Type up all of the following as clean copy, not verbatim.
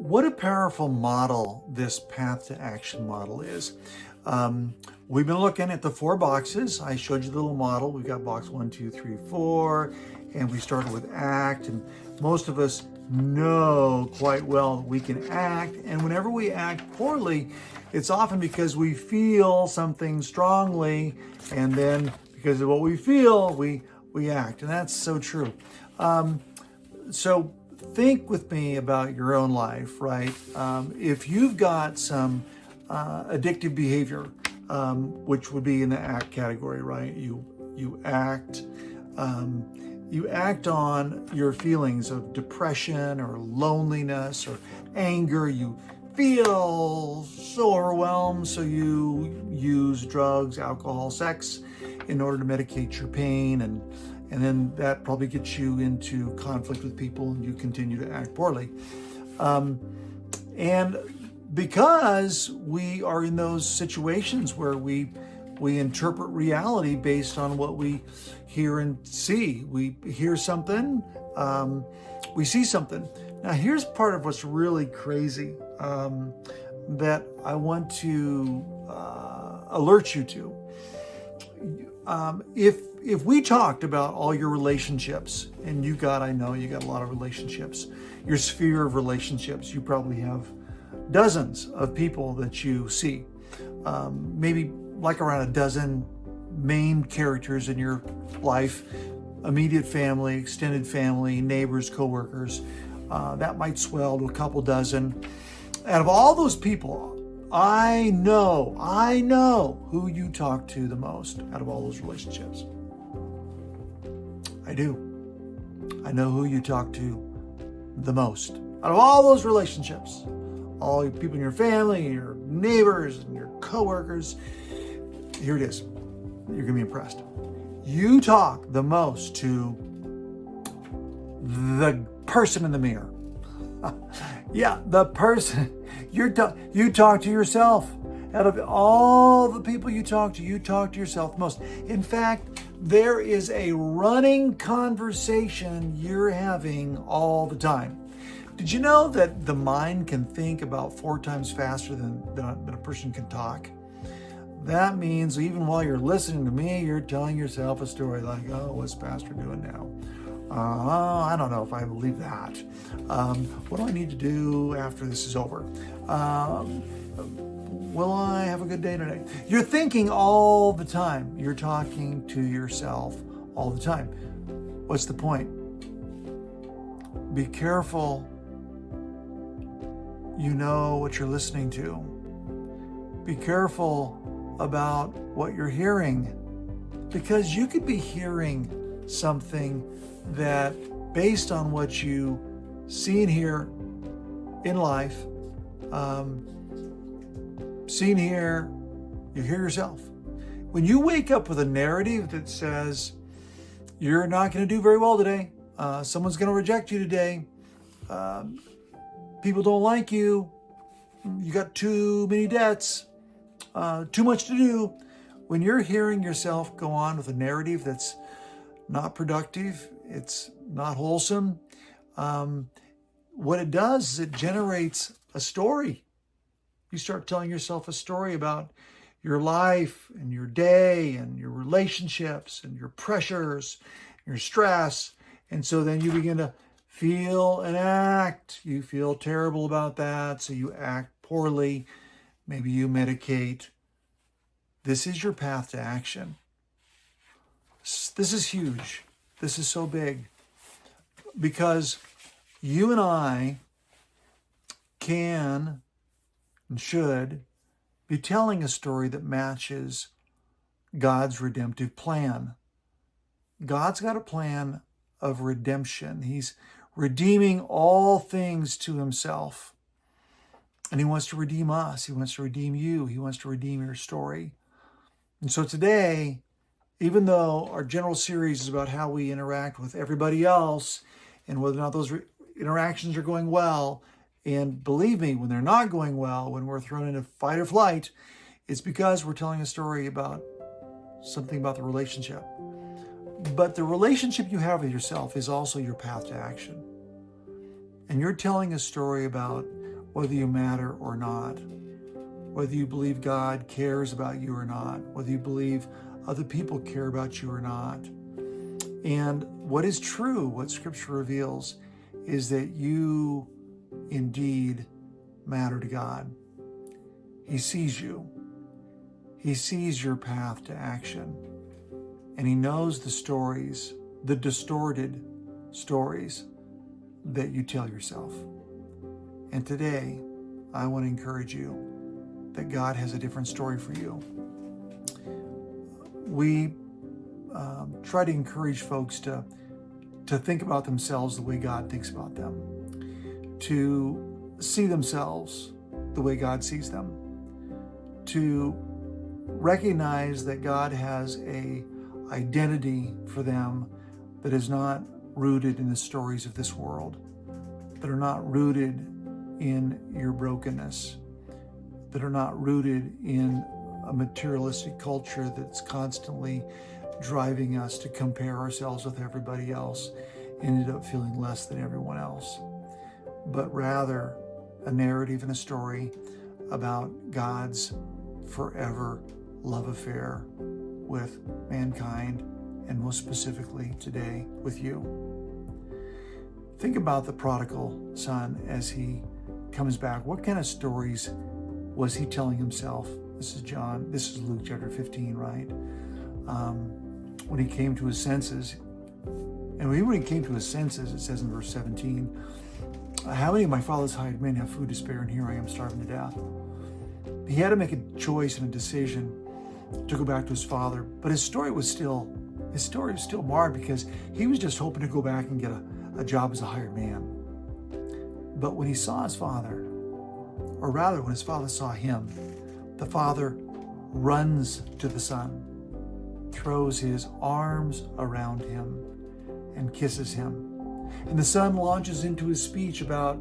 What a powerful model this path to action model is. We've been looking at the four boxes. I showed you the little model. We've got box 1, 2, 3, 4, and we started with act. And most of us know quite well that we can act. And whenever we act poorly, it's often because we feel something strongly, and then because of what we feel, we act. And that's so true. So think with me about your own life, right? If you've got some addictive behavior, which would be in the act category, right? You act on your feelings of depression or loneliness or anger. You feel so overwhelmed, so you use drugs, alcohol, sex in order to medicate your pain, and then that probably gets you into conflict with people and you continue to act poorly. And because we are in those situations where we interpret reality based on what we hear and see. We hear something, we see something. Now here's part of what's really crazy that I want to alert you to. If we talked about all your relationships, and I know you got a lot of relationships, your sphere of relationships, you probably have dozens of people that you see, maybe like around a dozen main characters in your life, immediate family, extended family, neighbors, coworkers. That might swell to a couple dozen. Out of all those people, I know who you talk to the most out of all those relationships. I do. I know who you talk to the most out of all those relationships. All your people in your family, your neighbors, and your coworkers. Here it is. You're going to be impressed. You talk the most to the person in the mirror. Yeah, the person. You talk to yourself. Out of all the people you talk to yourself the most. In fact, there is a running conversation you're having all the time. Did you know that the mind can think about 4 times faster than a person can talk? That means even while you're listening to me, you're telling yourself a story like, oh, what's Pastor doing now? I don't know if I believe that. What do I need to do after this is over? Will I have a good day today? You're thinking all the time. You're talking to yourself all the time. What's the point? Be careful. You know what you're listening to. Be careful about what you're hearing, because you could be hearing something that, based on what you see and hear in life, see and hear, you hear yourself. When you wake up with a narrative that says you're not going to do very well today, someone's going to reject you today, people don't like you, you got too many debts, too much to do. When you're hearing yourself go on with a narrative that's not productive, it's not wholesome, what it does is it generates a story. You start telling yourself a story about your life and your day and your relationships and your pressures, your stress. And so then you begin to feel and act. You feel terrible about that, so you act poorly. Maybe you medicate. This is your path to action. This is huge. This is so big, because you and I can and should be telling a story that matches God's redemptive plan. God's got a plan of redemption. He's redeeming all things to himself. And he wants to redeem us. He wants to redeem you. He wants to redeem your story. And so today, even though our general series is about how we interact with everybody else and whether or not those interactions are going well, and believe me, when they're not going well, when we're thrown into fight or flight, it's because we're telling a story about something about the relationship. But the relationship you have with yourself is also your path to action. And you're telling a story about whether you matter or not, whether you believe God cares about you or not, whether you believe other people care about you or not. And what is true, what Scripture reveals, is that you indeed matter to God. He sees you. He sees your path to action. And He knows the stories, the distorted stories that you tell yourself. And today, I want to encourage you that God has a different story for you. We try to encourage folks to think about themselves the way God thinks about them, to see themselves the way God sees them, to recognize that God has an identity for them that is not rooted in the stories of this world, that are not rooted in your brokenness, that are not rooted in a materialistic culture that's constantly driving us to compare ourselves with everybody else and end up feeling less than everyone else, but rather a narrative and a story about God's forever love affair with mankind, and most specifically today with you. Think about the prodigal son as he comes back. What kind of stories was he telling himself? This is Luke chapter 15, right? When he came to his senses, and when he came to his senses, it says in verse 17, how many of my father's hired men have food to spare, and here I am starving to death? He had to make a choice and a decision to go back to his father, but his story was still marred because he was just hoping to go back and get a job as a hired man. But when he saw his father, or rather when his father saw him, the father runs to the son, throws his arms around him, and kisses him. And the son launches into his speech about,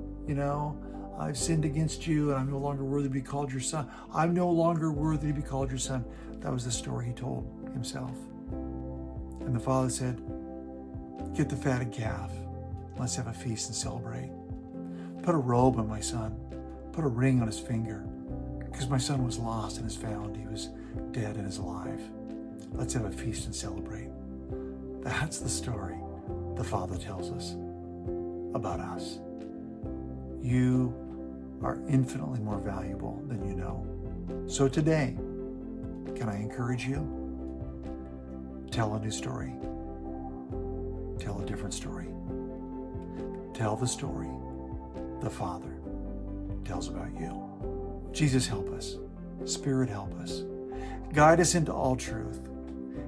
I've sinned against you and I'm no longer worthy to be called your son. I'm no longer worthy to be called your son. That was the story he told himself. And the father said, get the fatted calf. Let's have a feast and celebrate. Put a robe on my son. Put a ring on his finger. Because my son was lost and is found. He was dead and is alive. Let's have a feast and celebrate. That's the story the Father tells us about us. You are infinitely more valuable than you know. So today, can I encourage you? Tell a new story. Tell a different story. Tell the story the Father tells about you. Jesus, help us. Spirit, help us. Guide us into all truth.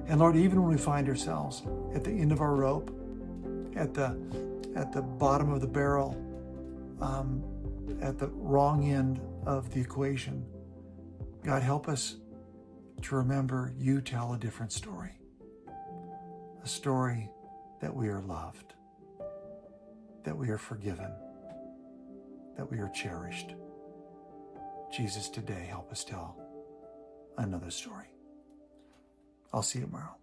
And Lord, even when we find ourselves at the end of our rope, at the bottom of the barrel, at the wrong end of the equation, God, help us to remember you tell a different story. A story that we are loved, that we are forgiven, that we are cherished. Jesus, today, help us tell another story. I'll see you tomorrow.